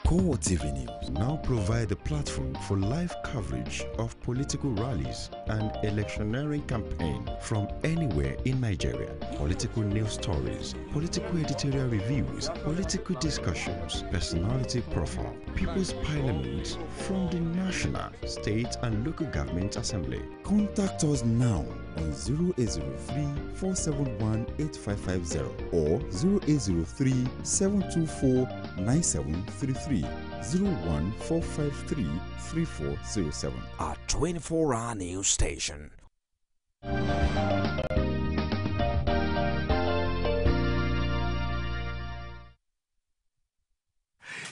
Core TV News now provide a platform for live coverage of political rallies and electioneering campaign from anywhere in Nigeria. Political news stories, political editorial reviews, political discussions, personality profile, People's Parliament from the National, State and Local Government Assembly. Contact us now on 0803-471-8550 or 0803-724-9733. 01453-3407. Our 24-hour news station.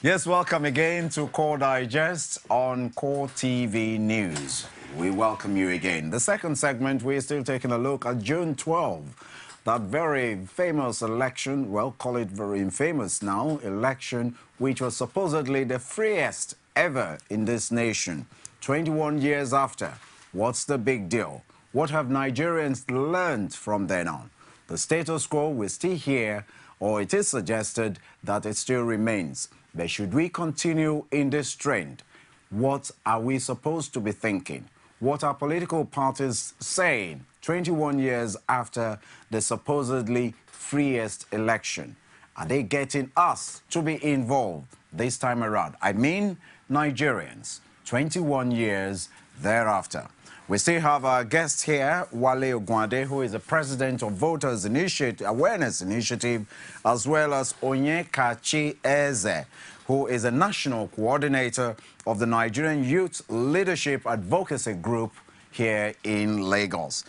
Yes, welcome again to Core Digest on Core TV News. We welcome you again. The second segment, we're still taking a look at June 12. That very famous election, well, call it very infamous now, election, which was supposedly the freest ever in this nation. 21 years after, what's the big deal? What have Nigerians learned from then on? The status quo is still here, or it is suggested that it still remains. But should we continue in this trend? What are we supposed to be thinking? What are political parties saying 21 years after the supposedly freest election? Are they getting us to be involved this time around? I mean, Nigerians, 21 years thereafter. We still have our guest here, WALE OGUNADE, who is the president of Voters Awareness Initiative, as well as Onyekachi Eze, who is a national coordinator of the Nigerian Youth Leadership Advocacy Group here in Lagos.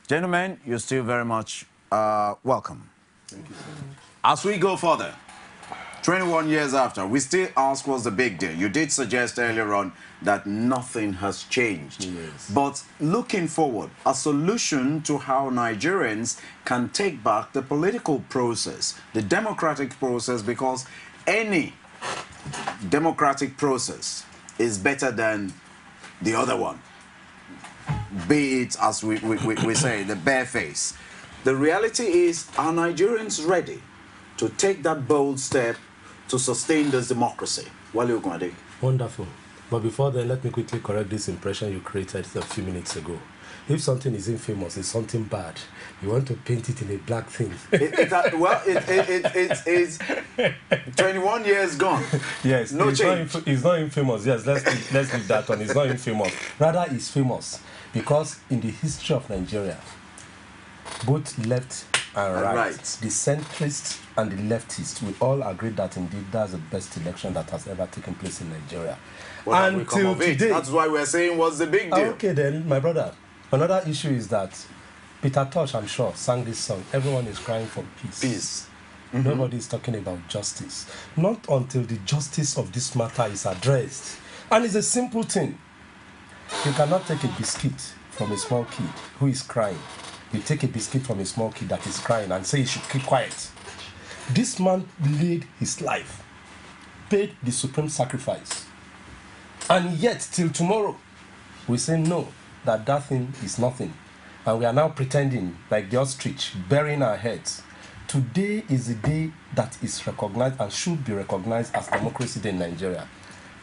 Gentlemen, you're still very much welcome. Thank you, sir. As we go further, 21 years after, we still ask what's the big deal. You did suggest earlier on that nothing has changed. Yes. But looking forward, a solution to how Nigerians can take back the political process, the democratic process, because any democratic process is better than the other one. Be it, as we say, the bare face. The reality is, are Nigerians ready to take that bold step to sustain this democracy? WALE OGUNADE. Wonderful. But before then, let me quickly correct this impression you created a few minutes ago. If something is infamous, it's something bad. You want to paint it in a black thing. It's 21 years gone. Yes, no change. It's not infamous. Yes, let's leave that one. It's not infamous. Rather, it's famous because in the history of Nigeria, both left and right, the centrists and the leftists, we all agree that indeed that's the best election that has ever taken place in Nigeria. Well, until today, that's why we're saying what's the big deal. Okay then, my brother. Another issue is that Peter Tosh, I'm sure, sang this song. Everyone is crying for peace. Peace. Nobody is talking about justice. Not until the justice of this matter is addressed. And it's a simple thing. You cannot take a biscuit from a small kid who is crying. You take a biscuit from a small kid that is crying and say he should keep quiet. This man laid his life, paid the supreme sacrifice. And yet, till tomorrow, we say no, that thing is nothing. And we are now pretending like the ostrich, burying our heads. Today is the day that is recognized and should be recognized as Democracy Day in Nigeria.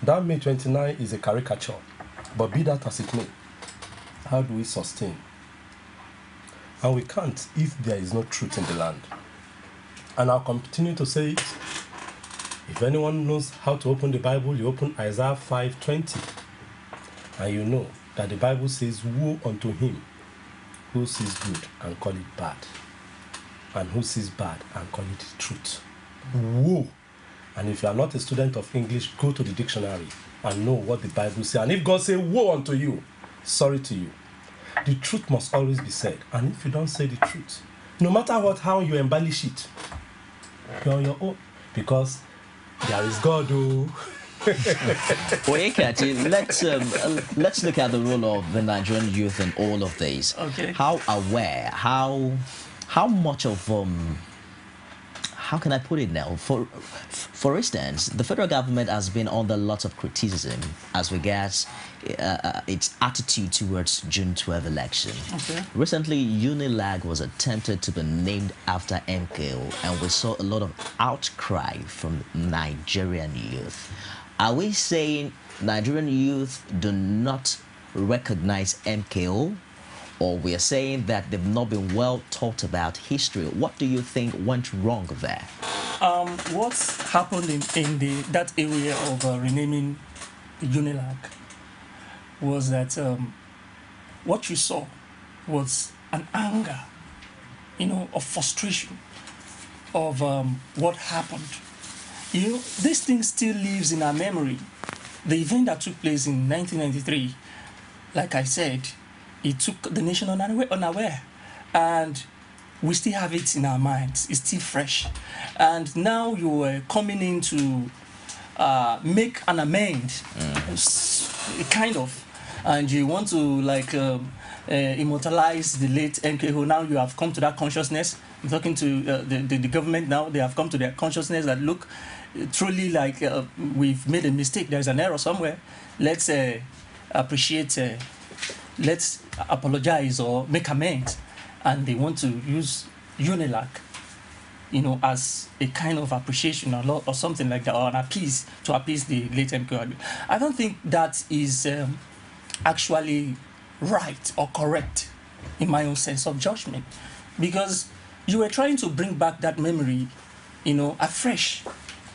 That May 29 is a caricature. But be that as it may, how do we sustain? And we can't if there is no truth in the land. And I'll continue to say it. If anyone knows how to open the Bible, you open Isaiah 5:20. And you know that the Bible says, woe unto him who sees good and call it bad, and who sees bad and call it truth. Woe. And if you are not a student of English, go to the dictionary and know what the Bible says. And if God says, woe unto you, sorry to you. The truth must always be said. And if you don't say the truth, no matter how you embellish it, you're on your own. Because there is God, oh. Onyekachi, let's look at the role of the Nigerian youth in all of this. Okay. How aware, how much of how can I put it now? For instance, the federal government has been under lots of criticism as regards its attitude towards June 12 election. Okay. Recently, Unilag was attempted to be named after MKO, and we saw a lot of outcry from Nigerian youth. Are we saying Nigerian youth do not recognize MKO? Or we are saying that they've not been well taught about history? What do you think went wrong there? What's happened in that area of renaming Unilag was that what you saw was an anger, of frustration of what happened. This thing still lives in our memory. The event that took place in 1993, like I said, it took the nation unaware, and we still have it in our minds. It's still fresh, and now you are coming in to make an amend, kind of, and you want to immortalize the late MKO. Now you have come to that consciousness. I'm talking to the government now. They have come to their consciousness that look, truly we've made a mistake. There's an error somewhere. Let's appreciate. Let's apologize or make amends, and they want to use Unilag, as a kind of appreciation or something like that, or to appease the late MKO. I don't think that is actually right or correct in my own sense of judgment, because you were trying to bring back that memory, afresh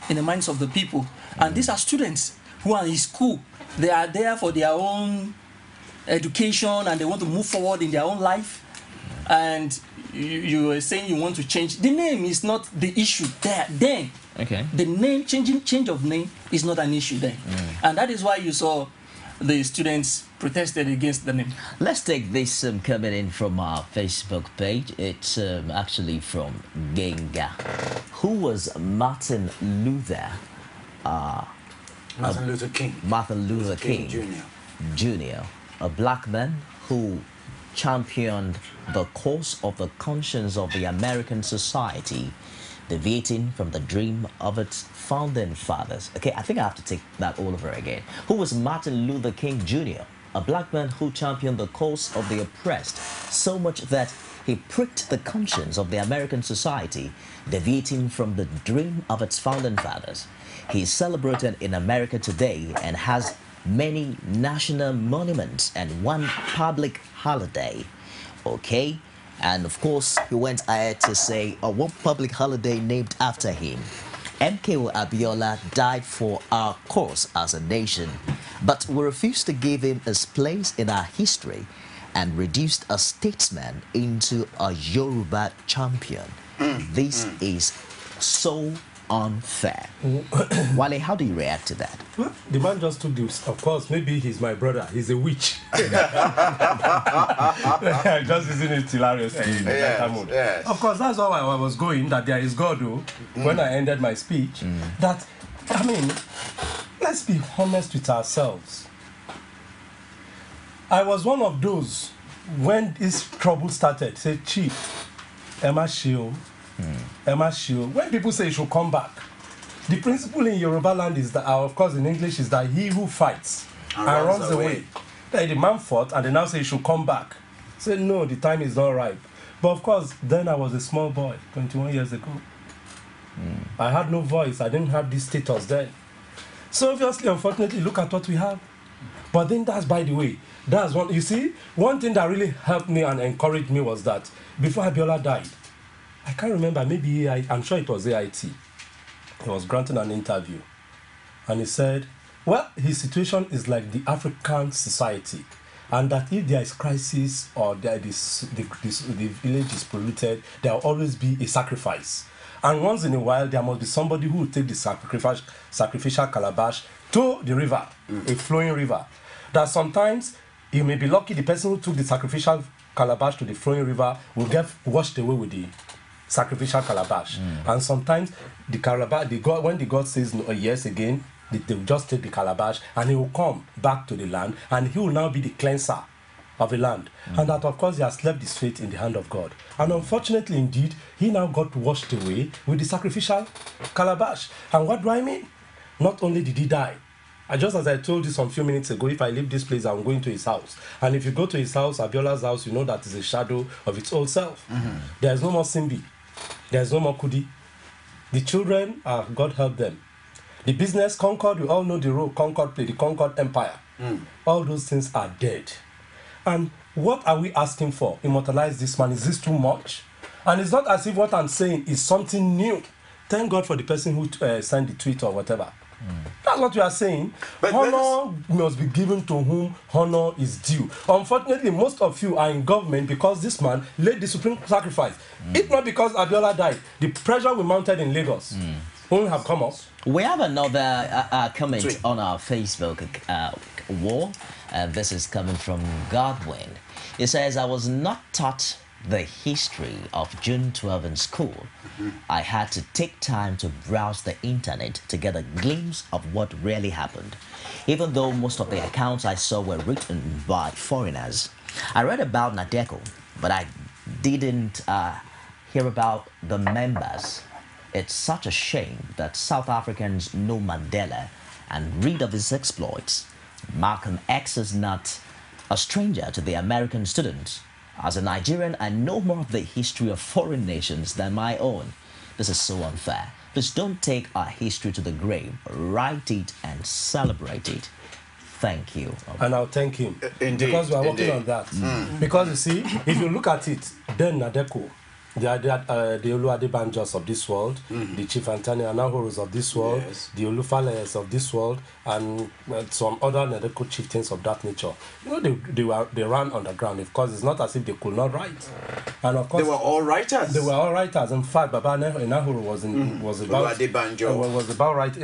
in the minds of the people, and these are students who are in school. They are there for their own education, and they want to move forward in their own life, and you are saying you want to change the name. Is not the issue there then. Okay. The name change of name is not an issue there, and that is why you saw the students protested against the name. Let's take this coming in from our Facebook page. It's actually from Genga. Who was Martin Luther? Martin Luther King. Martin Luther King Jr., a black man who championed the cause of the conscience of the American society, deviating from the dream of its founding fathers. Okay, I think I have to take that all over again. Who was Martin Luther King Jr., a black man who championed the cause of the oppressed so much that he pricked the conscience of the American society, deviating from the dream of its founding fathers. He is celebrated in America today and has many national monuments and one public holiday. Okay, and of course he went ahead to say one public holiday named after him. MKO Abiola died for our cause as a nation, but we refused to give him his place in our history and reduced a statesman into a Yoruba champion. This is so unfair. Wale, how do you react to that? Well, the man just took this. Of course, maybe he's my brother. He's a witch. Just isn't it hilarious? Yes. Of course, that's how I was going, that there is God, though, when I ended my speech. That, I mean, let's be honest with ourselves. I was one of those, when this trouble started, say, Chief, Emma Shio, when people say you should come back, the principle in Yoruba land is that, of course in English, is that he who fights and runs away. The man fought and they now say you should come back. Say no, the time is not ripe. But of course, then I was a small boy, 21 years ago. I had no voice, I didn't have this status then. So obviously, unfortunately, look at what we have. But then that's, by the way, that's one, you see, one thing that really helped me and encouraged me was that before Abiola died, I can't remember, maybe I'm sure it was AIT. He was granting an interview. And he said, well, his situation is like the African society. And that if there is crisis or the village is polluted, there will always be a sacrifice. And once in a while, there must be somebody who will take the sacrificial calabash to the river, a flowing river. That sometimes you may be lucky the person who took the sacrificial calabash to the flowing river will get washed away with the sacrificial calabash. And sometimes the calabash, when the God says no, yes again, they will just take the calabash and he will come back to the land and he will now be the cleanser of a land. And that, of course, he has left his fate in the hand of God. And unfortunately, indeed, he now got washed away with the sacrificial calabash. And what do I mean? Not only did he die, just as I told you some few minutes ago, if I leave this place, I'm going to his house. And if you go to his house, Abiola's house, you know that is a shadow of its old self. There is no more Simbi. There is no more Kudi. The children, God help them. The business, Concord, we all know the role Concord played, the Concord Empire. All those things are dead. And what are we asking for? Immortalize this man. Is this too much? And it's not as if what I'm saying is something new. Thank God for the person who sent the tweet or whatever. That's what we are saying. But honor must be given to whom honor is due. Unfortunately, most of you are in government because this man laid the supreme sacrifice. If not because Abiola died, the pressure we mounted in Lagos won't have come up. We have another comment on our Facebook wall. This is coming from Godwin. It says, I was not taught the history of June 12 in school. I had to take time to browse the internet to get a glimpse of what really happened, even though most of the accounts I saw were written by foreigners. I read about Nadeko, but I didn't hear about the members. It's such a shame that South Africans know Mandela and read of his exploits. Malcolm X is not a stranger to the American students. As a Nigerian, I know more of the history of foreign nations than my own. This is so unfair. Please don't take our history to the grave. Write it and celebrate it. Thank you. And I'll thank him. Indeed. Because we are working on that. Because you see, if you look at it, then Nadeko, the Oluwadebanjos of this world, the Chief Anthony Anahoros of this world, the Olufaleyes of this world, and some other Nadeko chieftains of that nature. You know, they ran underground. Of course, it's not as if they could not write. And of course, they were all writers. They were all writers. In fact, Baba Enahoro was about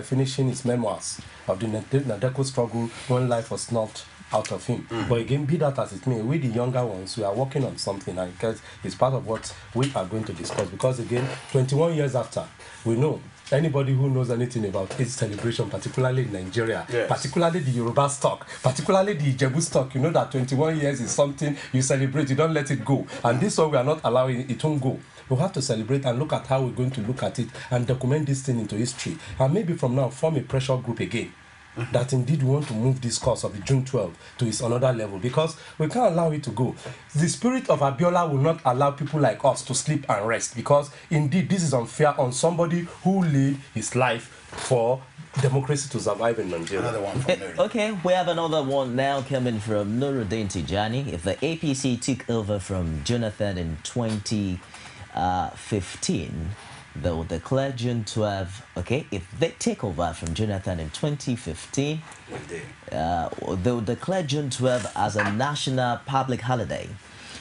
finishing his memoirs of the Nadeko struggle when life was not out of him. But again, be that as it may, we the younger ones, we are working on something, and it's part of what we are going to discuss. Because again, 21 years after, we know anybody who knows anything about its celebration, particularly in Nigeria, particularly the Yoruba stock, particularly the Ijebu stock, you know that 21 years is something you celebrate, you don't let it go. And this one we are not allowing it won't go. We have to celebrate and look at how we're going to look at it and document this thing into history. And maybe from now form a pressure group again. That indeed we want to move this course of the June 12 to its another level, because we can't allow it to go. The spirit of Abiola will not allow people like us to sleep and rest, because indeed this is unfair on somebody who laid his life for democracy to survive in Nigeria. Another one from Nuri. Okay, we have another one now coming from Nuruddin Tijani. If the APC took over from Jonathan in 2015, they will declare June 12, okay? If they take over from Jonathan in 2015, they will declare June 12 as a national public holiday.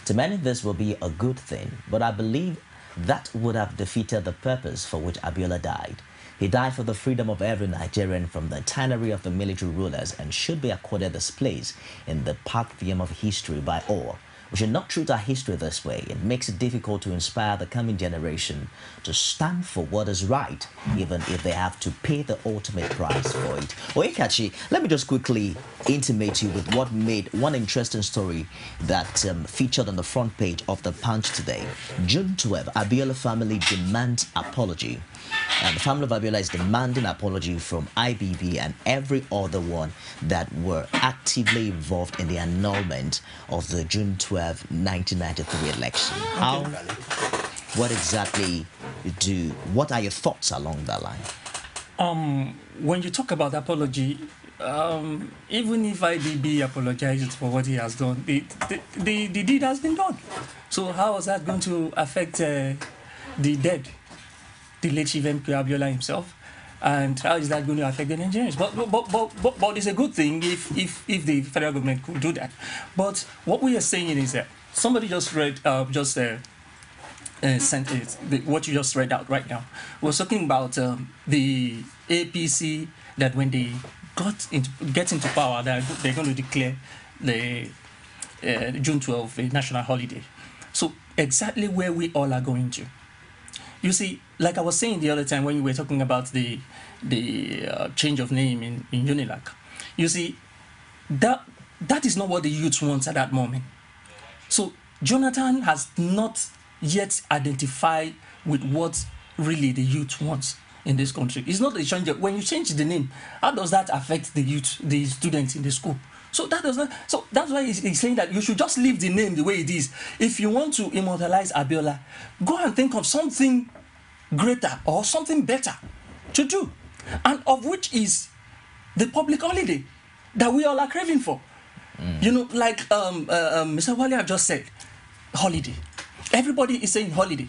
To many, this will be a good thing, but I believe that would have defeated the purpose for which Abiola died. He died for the freedom of every Nigerian from the tyranny of the military rulers and should be accorded this place in the pantheon of history by all. We should not treat our history this way. It makes it difficult to inspire the coming generation to stand for what is right, even if they have to pay the ultimate price for it. Oekachi, let me just quickly intimate you with what made one interesting story that featured on the front page of the Punch today. June 12, Abiola family demands apology. And the family of Abiola is demanding apology from IBB and every other one that were actively involved in the annulment of the June 12, 1993 election. What are your thoughts along that line? When you talk about apology, even if IBB apologizes for what he has done, the deed has been done. So how is that going to affect the dead? The late Chief MP Abiola himself, and how is that going to affect the Nigerians? But it's a good thing if the federal government could do that. But what we are saying is that somebody just read sentence what you just read out right now. We're talking about the APC that when they get into power, they're going to declare the June 12 a national holiday. So exactly where we all are going to. You see, like I was saying the other time when you were talking about the change of name in UNILAC, you see, that that is not what the youth wants at that moment. So Jonathan has not yet identified with what really the youth wants in this country. It's not a change. When you change the name, how does that affect the youth, the students in the school? So that does not. So that's why he's saying that you should just leave the name the way it is. If you want to immortalize Abiola, go and think of something greater or something better to do, and of which is the public holiday that we all are craving for. You know, like Mr. Wale have just said, holiday. Everybody is saying holiday,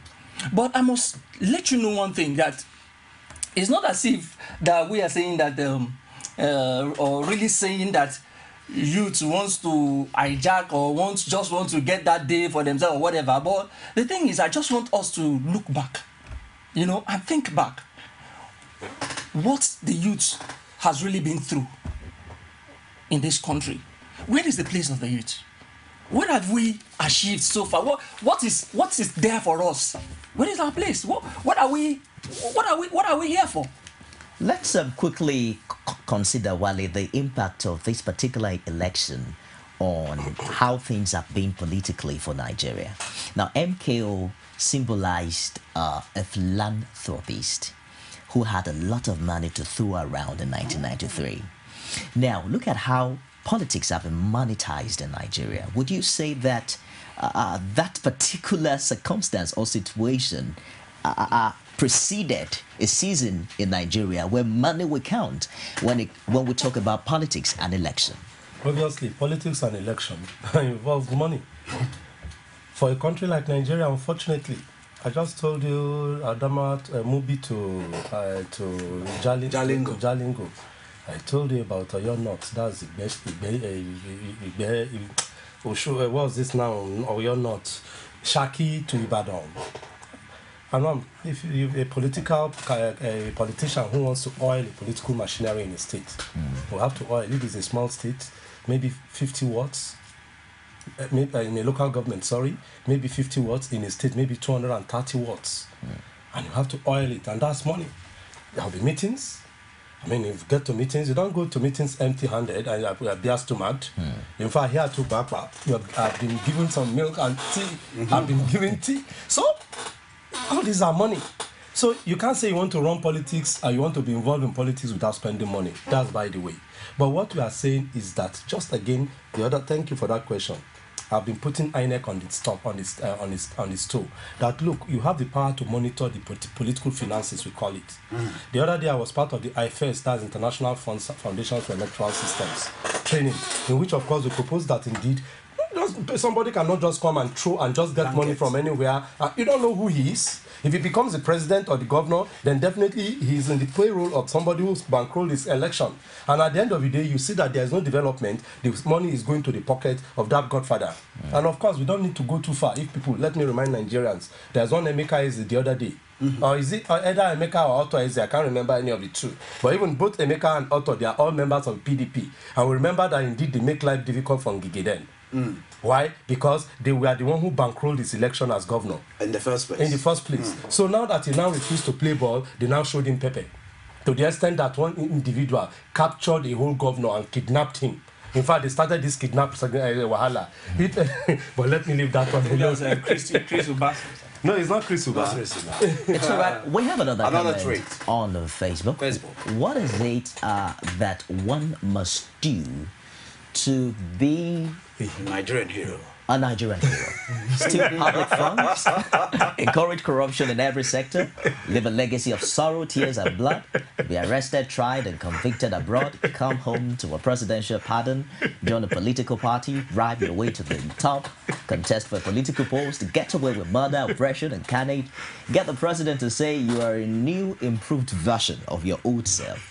but I must let you know one thing, that it's not as if that we are saying that or really saying that youth wants to hijack or just want to get that day for themselves or whatever. But the thing is, I just want us to look back, you know, and think back what the youth has really been through in this country. Where is the place of the youth? What have we achieved so far? What is there for us? Where is our place? What are we here for? Let's quickly consider, Wale, the impact of this particular election on how things have been politically for Nigeria. Now, MKO symbolized a philanthropist who had a lot of money to throw around in 1993. Now, look at how politics have been monetized in Nigeria. Would you say that that particular circumstance or situation preceded a season in Nigeria where money will count when we talk about politics and election? Obviously, politics and election involves money. For a country like Nigeria, unfortunately, I just told you Adamat movie to Jalingo. I told you about Oyo North. That's the best. What's this now? Oyo North. Shaki to Ibadan. And if you're a politician who wants to oil the political machinery in a state, will have to oil. If it's a small state, maybe 50 watts. Maybe in a local government, maybe 50 watts. In a state, maybe 230 watts. And you have to oil it, and that's money. There will be meetings. I mean, if you get to meetings, you don't go to meetings empty-handed and you are bare stomached. In fact, here to Bapa, I've been given some milk and tea. I've been given tea. So, all these are money. So, you can't say you want to run politics or you want to be involved in politics without spending money. That's by the way. But what we are saying is that, just again, thank you for that question. I've been putting INEC on its top, on its toe. That look, you have the power to monitor the political finances, we call it. The other day I was part of the IFES, that's International Foundation for Electoral Systems training, in which of course we proposed that indeed somebody cannot just come and throw and just get money from anywhere. You don't know who he is. If he becomes the president or the governor, then definitely he's in the payroll of somebody who's bankrolled this election. And at the end of the day, you see that there's no development. The money is going to the pocket of that godfather. And of course, we don't need to go too far. If people, let me remind Nigerians, there's one Emeka Eze the other day. Or is it either Emeka or Otto Eze? I can't remember any of the two. But even both Emeka and Otto, they are all members of PDP. And we remember that indeed they make life difficult for Ngigeden. Why? Because they were the one who bankrolled this election as governor. In the first place. So now that he now refused to play ball, they now showed him Pepe. To the extent that one individual captured a whole governor and kidnapped him. In fact, they started this kidnap wahala. But let me leave that one. Chris Ubas. No, it's not Chris Ubas. It's all right. We have another tweet on Facebook. What is it that one must do to be Nigerian hero? A Nigerian hero. Steal public funds, encourage corruption in every sector, leave a legacy of sorrow, tears, and blood, be arrested, tried, and convicted abroad, come home to a presidential pardon, join a political party, drive your way to the top, contest for a political post, get away with murder, oppression, and carnage, get the president to say you are a new, improved version of your old self,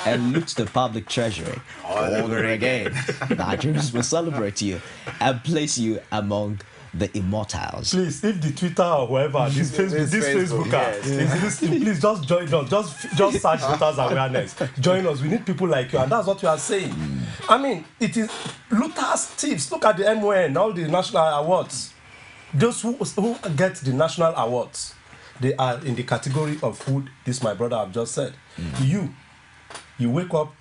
and loot the public treasury all over again. Nigerians will celebrate you and place you among the immortals. Please, if the Twitter or whoever, this Facebooker is listening, please just join us. Just search voters awareness. Join us. We need people like you, and that's what we are saying. I mean, it is looters, thieves. Look at the MON, all the national awards. Those who get the national awards, they are in the category of who this my brother have just said. You wake up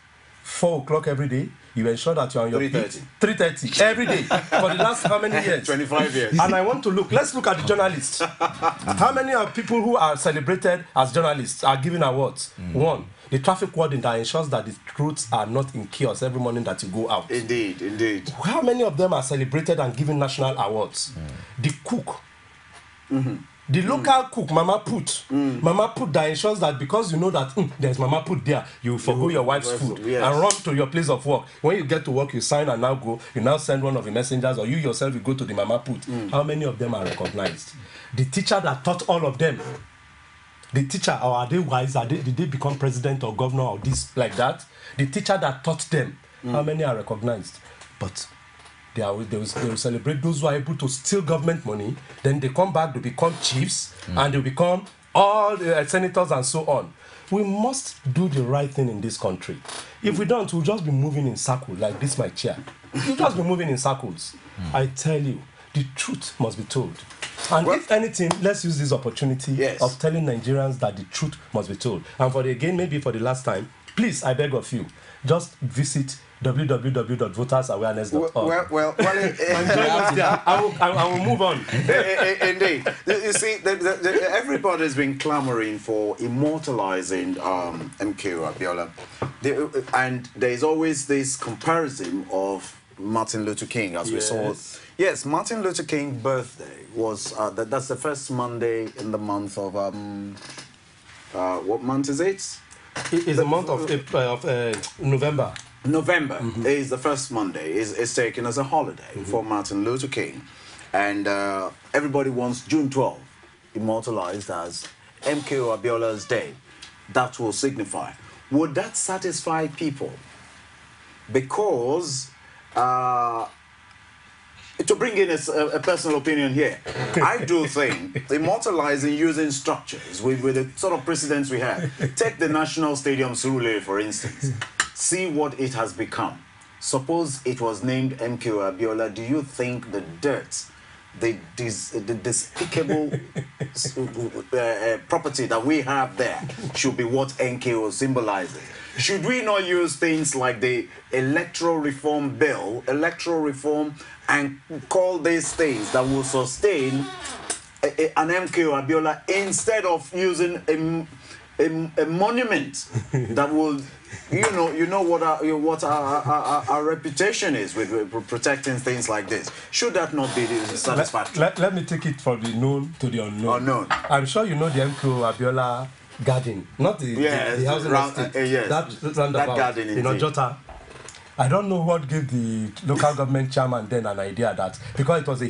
4 o'clock every day. You ensure that you're on your 3:30. 3:30 every day for the last how many years? 25 years. And I want to let's look at the journalists. How many of people who are celebrated as journalists are given awards? One, the traffic warden that ensures that the roads are not in chaos every morning that you go out. Indeed, indeed. How many of them are celebrated and given national awards? The cook. The local cook, Mama Put. Mama Put that ensures that because you know that there's Mama Put there, you forgo your wife's food yes. and run to your place of work. When you get to work, you sign and now go. You now send one of the messengers, or you yourself, you go to the Mama Put. How many of them are recognized? The teacher that taught all of them. The teacher, or are they wise? Did they become president or governor or this like that? The teacher that taught them. How many are recognized? But they will celebrate those who are able to steal government money. Then they come back to become chiefs and they become all the senators and so on. We must do the right thing in this country. If we don't, we'll just be moving in circles like this, my chair. We'll just be moving in circles. I tell you, the truth must be told. And if anything, let's use this opportunity of telling Nigerians that the truth must be told. And maybe for the last time, please, I beg of you, just visit www.votersawareness.org. I will move on. Indeed. You see, everybody's been clamoring for immortalizing MK Abiola. And there's always this comparison of Martin Luther King, as we saw. Yes, Martin Luther King's birthday was, that's the first Monday in the month of, what month is it? It's the month of November. November is the first Monday. It's taken as a holiday for Martin Luther King. And everybody wants June 12th immortalized as MKO Abiola's Day. That will signify. Would that satisfy people? Because, to bring in a personal opinion here, I do think immortalizing using structures with the sort of precedents we have. Take the National Stadium Surulere, for instance. See what it has become. Suppose it was named MKO Abiola. Do you think the dirt, the despicable property that we have there should be what MKO symbolizes? Should we not use things like the electoral reform bill, and call these things that will sustain an MKO Abiola instead of using a monument that will, you know what our reputation is with protecting things like this. Should that not be satisfactory? Let me take it from the known to the unknown. I'm sure you know the MKO Abiola garden, not the housing estate. That garden in Ojota. I don't know what gave the local government chairman then an idea that because it was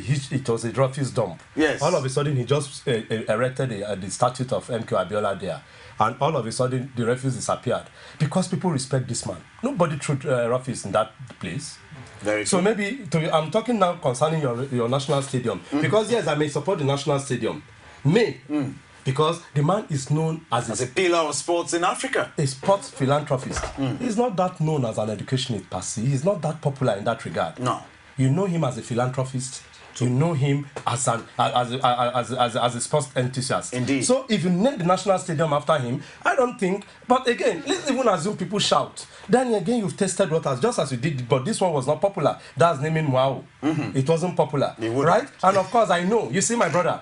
a refuse dump. Yes. All of a sudden he just erected the statue of MK Abiola there, and all of a sudden the refuse disappeared because people respect this man. Nobody threw refuse in that place. Very so true. maybe I'm talking now concerning your national stadium because yes, I may support the national stadium. Because the man is known as a pillar of sports in Africa. A sports philanthropist. He's not that known as an educationist per se. He's not that popular in that regard. No. You know him as a philanthropist. You know him as a sports enthusiast. Indeed. So if you name the national stadium after him, I don't think. But again, let's even assume people shout. Then again, you've tested waters just as you did. But this one was not popular. That's naming Wow. It wasn't popular, right? And of course, I know. You see, my brother.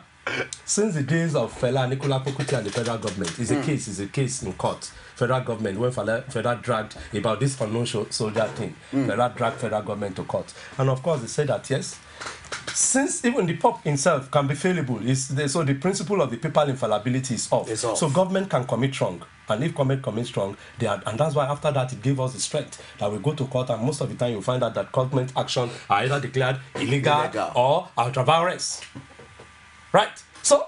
Since the days of Fela Nicola Pokuti and the federal government, it's a case in court. Federal government, when Federal dragged about this unknown soldier thing, Federal dragged federal government to court. And of course, they said that yes, since even the Pope himself can be fallible, so the principle of the papal infallibility is off. It's off. So government can commit wrong. And if government commits wrong, and that's why after that it gave us the strength that we go to court, and most of the time you find out that government action are either declared illegal. Or ultra vires. Right. So,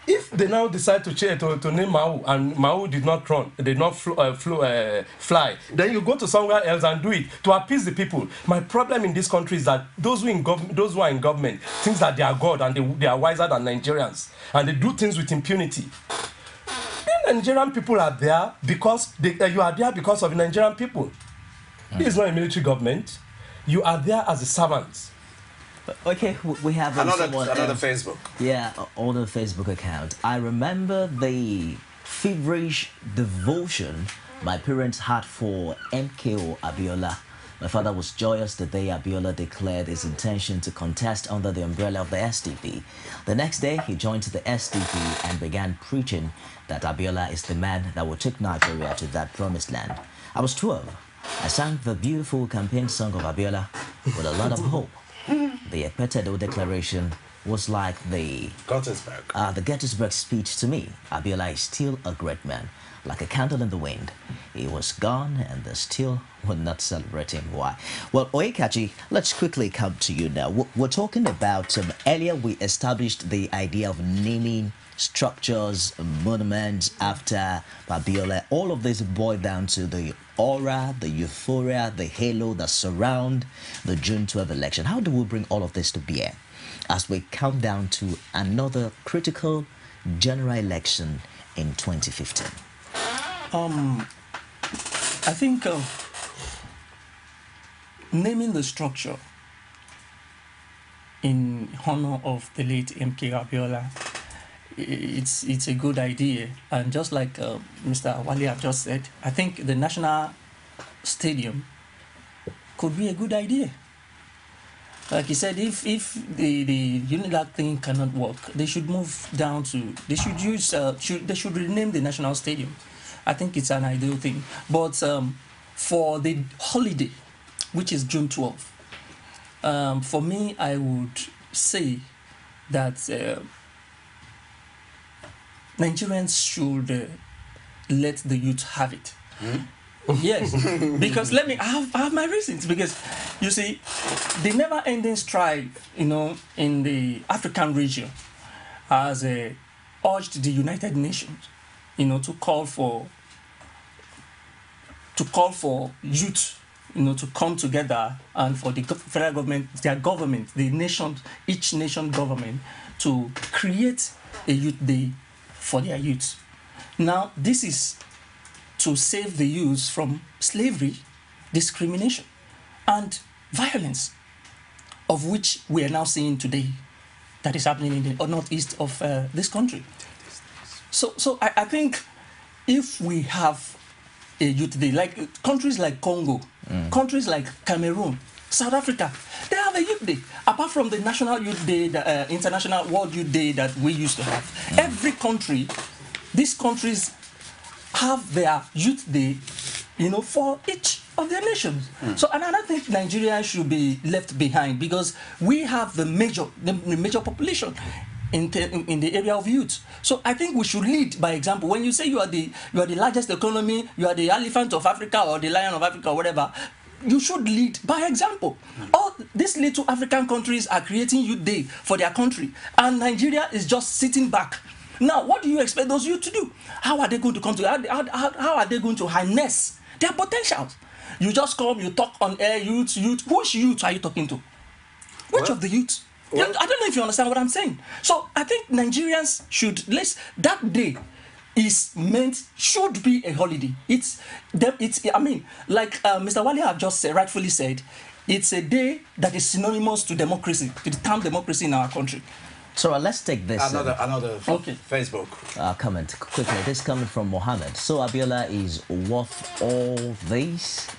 if they now decide to name Mau, and Mau did not fly, then you go to somewhere else and do it to appease the people. My problem in this country is that those who are in government think that they are God and they are wiser than Nigerians, and they do things with impunity. The Nigerian people are there because you are there because of the Nigerian people. This is not a military government. You are there as a servant. Okay, we have another Facebook. Yeah, on the Facebook account. I remember the feverish devotion My parents had for MKO Abiola. My father was joyous the day Abiola declared his intention to contest under the umbrella of the SDP. The next day, he joined the SDP and began preaching that Abiola is the man that will take Nigeria to that promised land. I was 12. I sang the beautiful campaign song of Abiola with a lot of hope. The Epetedo declaration was like the Gettysburg speech to me. Abiola is still a great man, like a candle in the wind. He was gone and they still were not celebrating. Why? Well, Oyekachi, let's quickly come to you now. We're talking about, earlier we established the idea of naming structures, monuments after Abiola. All of this boiled down to the aura, the euphoria, the halo that surround the June 12 election. How do we bring all of this to bear as we count down to another critical general election in 2015? I think naming the structure in honor of the late MK Abiola, it's a good idea. And just like Mr. Wale have just said, I think the National Stadium could be a good idea. Like he said, if the Unilag thing cannot work, they should move down to, they should use, they should rename the National Stadium. I think it's an ideal thing. But for the holiday, which is June 12th, for me, I would say that Nigerians should let the youth have it. Yes, because I have my reasons. Because you see, the never-ending strike, in the African region, has urged the United Nations, to call for youth, to come together, and for the federal government, their government, each nation government, to create a youth day for their youth. Now, this is to save the youth from slavery, discrimination, and violence, of which we are now seeing today, that is happening in the northeast of this country. So I think if we have a youth day, like countries like Congo, countries like Cameroon, South Africa, they have a youth day. Apart from the National Youth Day, the International World Youth Day that we used to have, every country, these countries have their youth day, for each of their nations. So, and I don't think Nigeria should be left behind, because we have the major population in the area of youth. So I think we should lead by example. When you say you are the largest economy, you are the elephant of Africa or the lion of Africa or whatever, you should lead by example. All these little African countries are creating youth day for their country, and Nigeria is just sitting back. Now, what do you expect those youth to do? How are they going to come to? How are they going to harness their potentials? You just come, you talk on air, youth. Which youth are you talking to? Which of the youth? I don't know if you understand what I'm saying. So I think Nigerians should, that day should be a holiday. Like Mr. Wale have just rightfully said, it's a day that is synonymous to democracy, to the term democracy in our country. So let's take this. Another Facebook comment quickly. This coming from Mohammed. So Abiola is worth all this.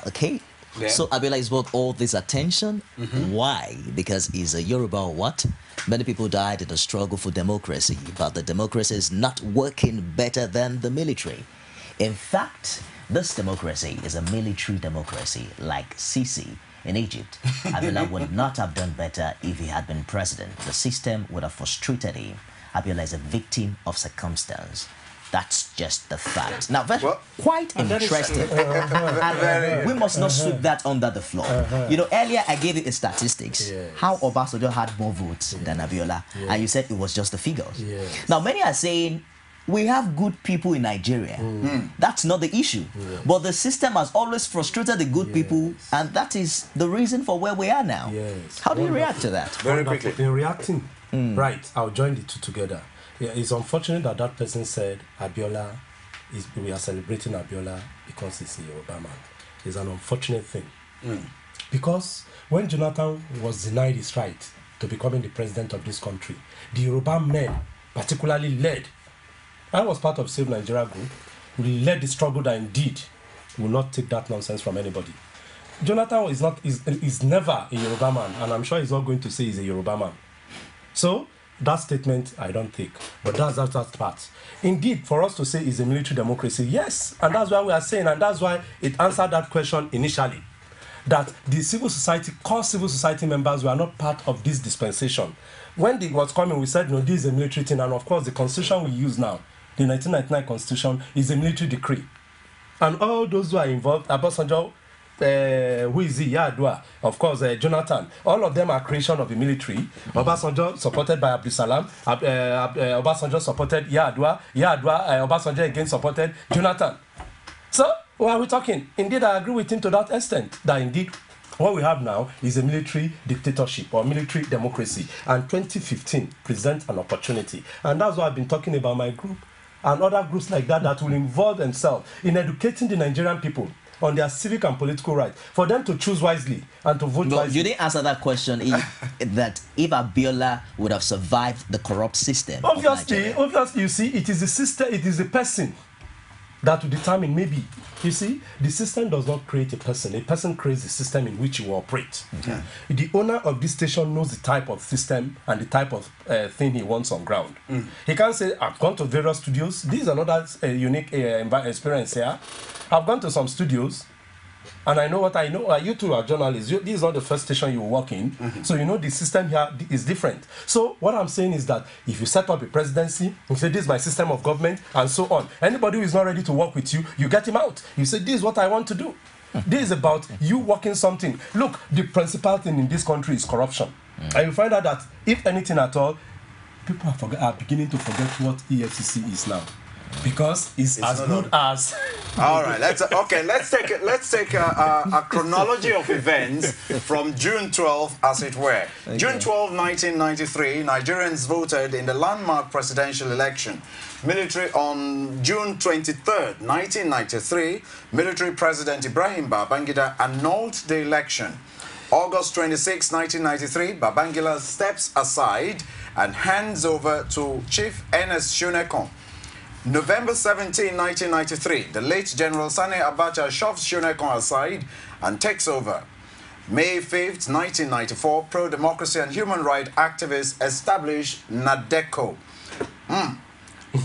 Okay. Yeah. So Abiola is worth all this attention. Why? Because he's a Yoruba or what? Many people died in the struggle for democracy, but the democracy is not working better than the military. In fact, this democracy is a military democracy, like Sisi in Egypt. Abiola would not have done better if he had been president. The system would have frustrated him. Abiola is a victim of circumstance. That's just the fact. Now, that's quite interesting. And we must not sweep that under the floor. Earlier I gave you the statistics. Yes. How Obasanjo had more votes than Abiola. Yes. And you said it was just the figures. Yes. Now, many are saying, we have good people in Nigeria. That's not the issue. Yes. But the system has always frustrated the good people, and that is the reason for where we are now. Yes. How do you react to that? very quickly. In reacting, right, I'll join the two together. Yeah, it's unfortunate that person said Abiola we are celebrating Abiola because he's a Yoruba man. It's an unfortunate thing. Because when Jonathan was denied his right to becoming the president of this country, the Yoruba men particularly led. I was part of Save Nigeria group. led the struggle that indeed will not take that nonsense from anybody. Jonathan is never a Yoruba man, and I'm sure he's not going to say he's a Yoruba man. So that statement I don't take, but that's that part. Indeed, for us to say it's a military democracy, yes, and that's why we are saying, and that's why it answered that question initially, that the core civil society members were not part of this dispensation. When it was coming, we said, no, this is a military thing, and of course the constitution we use now, the 1999 constitution, is a military decree. And all those who are involved, Obasanjo, who is he? Yadua, of course, Jonathan, all of them are creation of the military. Obasanjo supported by Abdul Salam, Obasanjo supported Yadua, Obasanjo again supported Jonathan. So, what are we talking? Indeed, I agree with him to that extent, that indeed what we have now is a military dictatorship or military democracy. And 2015 presents an opportunity. And that's why I've been talking about my group and other groups like that will involve themselves in educating the Nigerian people on their civic and political rights, for them to choose wisely and to vote wisely. You didn't answer that question, if Abiola would have survived the corrupt system. Obviously, you see, it is the system, it is the person that will determine, maybe. You see, the system does not create a person creates the system in which you operate. Okay. The owner of this station knows the type of system and the type of thing he wants on ground. He can't say, I've gone to various studios. This is another unique experience here. I've gone to some studios, and I know what I know. You two are journalists. This is not the first station you work in. So you know the system here is different. So what I'm saying is that if you set up a presidency, you say, this is my system of government, and so on. Anybody who is not ready to work with you, you get him out. You say, this is what I want to do. This is about you working something. Look, the principal thing in this country is corruption. And you find out that, if anything at all, people are beginning to forget what EFCC is now. Because it's as good as. All right, let's take a chronology of events from June 12th, as it were. Okay. June 12, 1993, Nigerians voted in the landmark presidential election. Military on June 23rd, 1993, military President Ibrahim Babangida annulled the election. August 26, 1993, Babangida steps aside and hands over to Chief Ernest Shonekon. November 17, 1993, the late General Sani Abacha shoves Shonekon aside and takes over. May 5th, 1994, pro-democracy and human rights activists establish NADECO.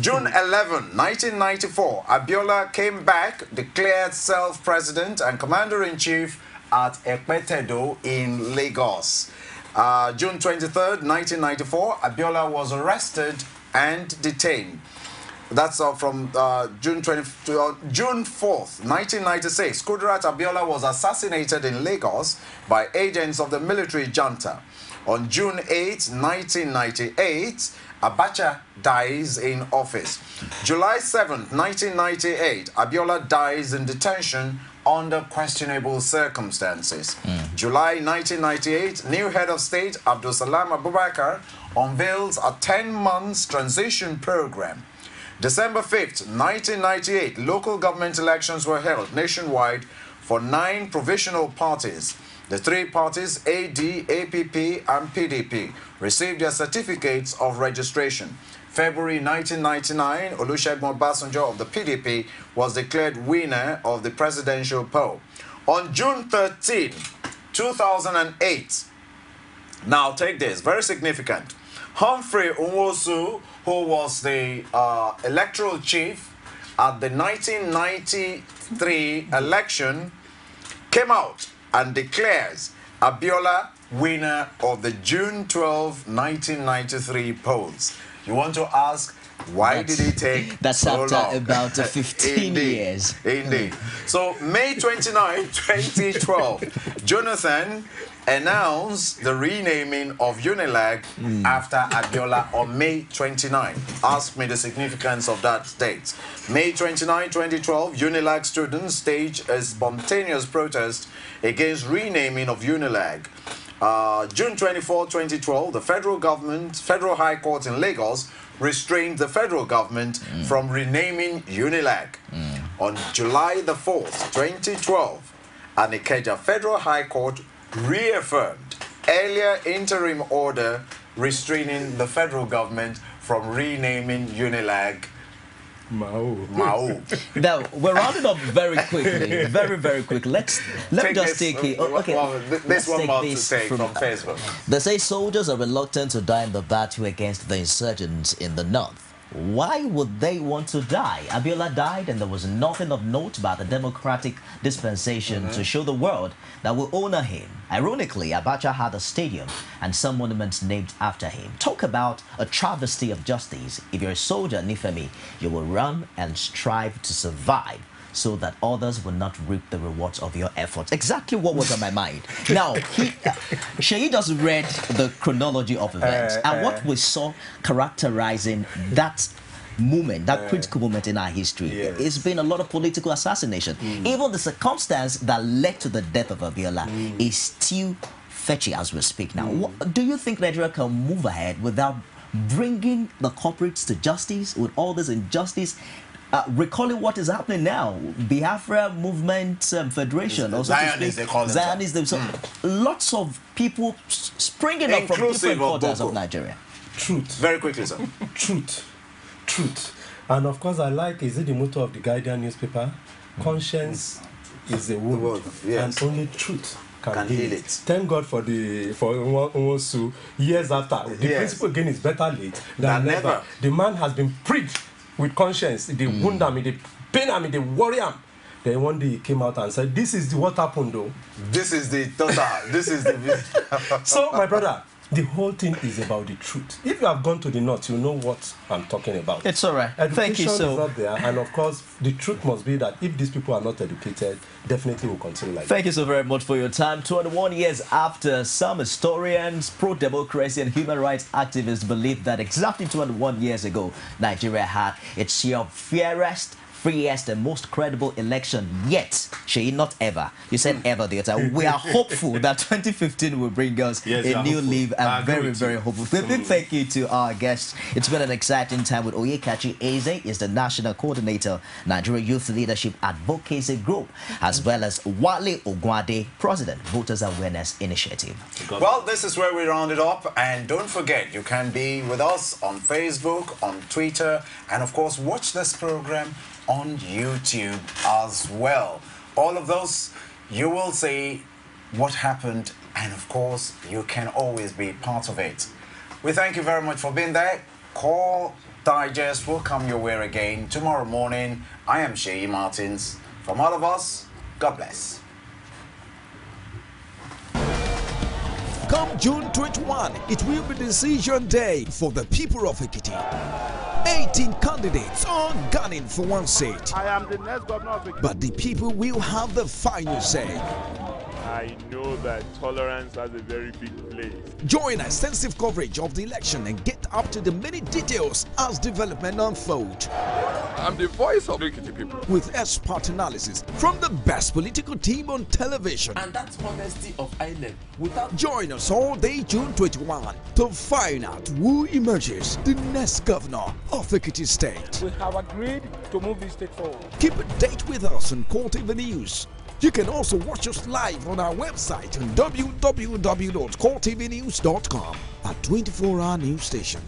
June 11, 1994, Abiola came back, declared self-president and commander-in-chief at Ekpetedo in Lagos. June 23rd, 1994, Abiola was arrested and detained. That's from June 4th, 1996. Kudirat Abiola was assassinated in Lagos by agents of the military junta. On June 8, 1998, Abacha dies in office. July 7th, 1998, Abiola dies in detention under questionable circumstances. July 1998, new head of state Abdul Salam Abubakar unveils a 10-month transition program. December 5th, 1998, local government elections were held nationwide for 9 provisional parties. The 3 parties, AD, APP, and PDP, received their certificates of registration. February 1999, Olusegun Obasanjo of the PDP was declared winner of the presidential poll. On June 13, 2008, now take this, very significant, Humphrey Nwosu, who was the electoral chief at the 1993 election, came out and declares Abiola winner of the June 12, 1993 polls. You want to ask, why did it take so long? After about 15 years. Indeed. So, May 29, 2012, Jonathan announced the renaming of UNILAG after Abiola on May 29. Ask me the significance of that date. May 29, 2012, UNILAG students staged a spontaneous protest against renaming of UNILAG. June 24, 2012, the Federal High Court in Lagos restrained the federal government from renaming UNILAG. On July the 4th, 2012, an Ikeja Federal High Court reaffirmed earlier interim order restraining the federal government from renaming UNILAG Mao. Now we're rounding up very quickly, very quickly. Let me just take it. Okay, this one more to take from Facebook. They say soldiers are reluctant to die in the battle against the insurgents in the north. Why would they want to die? Abiola died and there was nothing of note about the democratic dispensation to show the world that we honor him. Ironically, Abacha had a stadium and some monuments named after him. Talk about a travesty of justice. If you're a soldier, Nifemi, you will run and strive to survive so that others will not reap the rewards of your efforts. Exactly what was on my mind. Now, Sheyi just read the chronology of events and what we saw characterizing that moment, that critical moment in our history. Yes. It's been a lot of political assassination. Even the circumstance that led to the death of Abiola is still fetchy as we speak now. Do you think Nigeria can move ahead without bringing the culprits to justice, with all this injustice? Recalling what is happening now, Biafra Movement Federation, also Zionists, they call Zionists, lots of people springing up from different quarters of Nigeria. Truth. Very quickly, sir. Truth. And of course, I like, is it the motto of the Guardian newspaper? Conscience is a wound, yes. And only truth can heal it. it. Thank God for Nwosu. Years after, the principle again is better late than never. The man has been freed with conscience. They wound him, they pain him, they worry him. Then one day he came out and said, "This is what happened, though. This is the total. This is the." So, my brother, the whole thing is about the truth. If you have gone to the north, you know what I'm talking about. It's all right. Education Thank you, is so. not there, and of course, the truth must be that if these people are not educated, definitely will continue like that. Thank you so very much for your time. 21 years after, some historians, pro-democracy and human rights activists believe that exactly 21 years ago, Nigeria had its share of fairest, freest and most credible election yet. Sheyi, not ever. You said ever the other time. We are hopeful that 2015 will bring us a new leaf, and very hopeful. Big thank you to our guests. It's been an exciting time with Oyekachi Eze, is the National Coordinator, Nigeria Youth Leadership Advocacy Group, as well as WALE OGUNADE, President, Voters Awareness Initiative. Well, this is where we round it up, and don't forget, you can be with us on Facebook, on Twitter, and of course watch this program on YouTube as well. All of those, you will see what happened, and of course, you can always be part of it. We thank you very much for being there. Call Digest will come your way again tomorrow morning. I am Sheyi Martins. From all of us, God bless. Come June 21, it will be decision day for the people of Ekiti. 18 candidates are gunning for one seat. I am the next governor of Ekiti. But the people will have the final say. I know that tolerance has a very big place. Join extensive coverage of the election and get up to the many details as development unfolds. I'm the voice of Ekiti people. With expert analysis from the best political team on television. And that's honesty of island. Without Join us all day June 21 to find out who emerges the next governor of Ekiti State. We have agreed to move this state forward. Keep a date with us on Core TV News. You can also watch us live on our website on www.coretvnews.com, a 24-hour news station.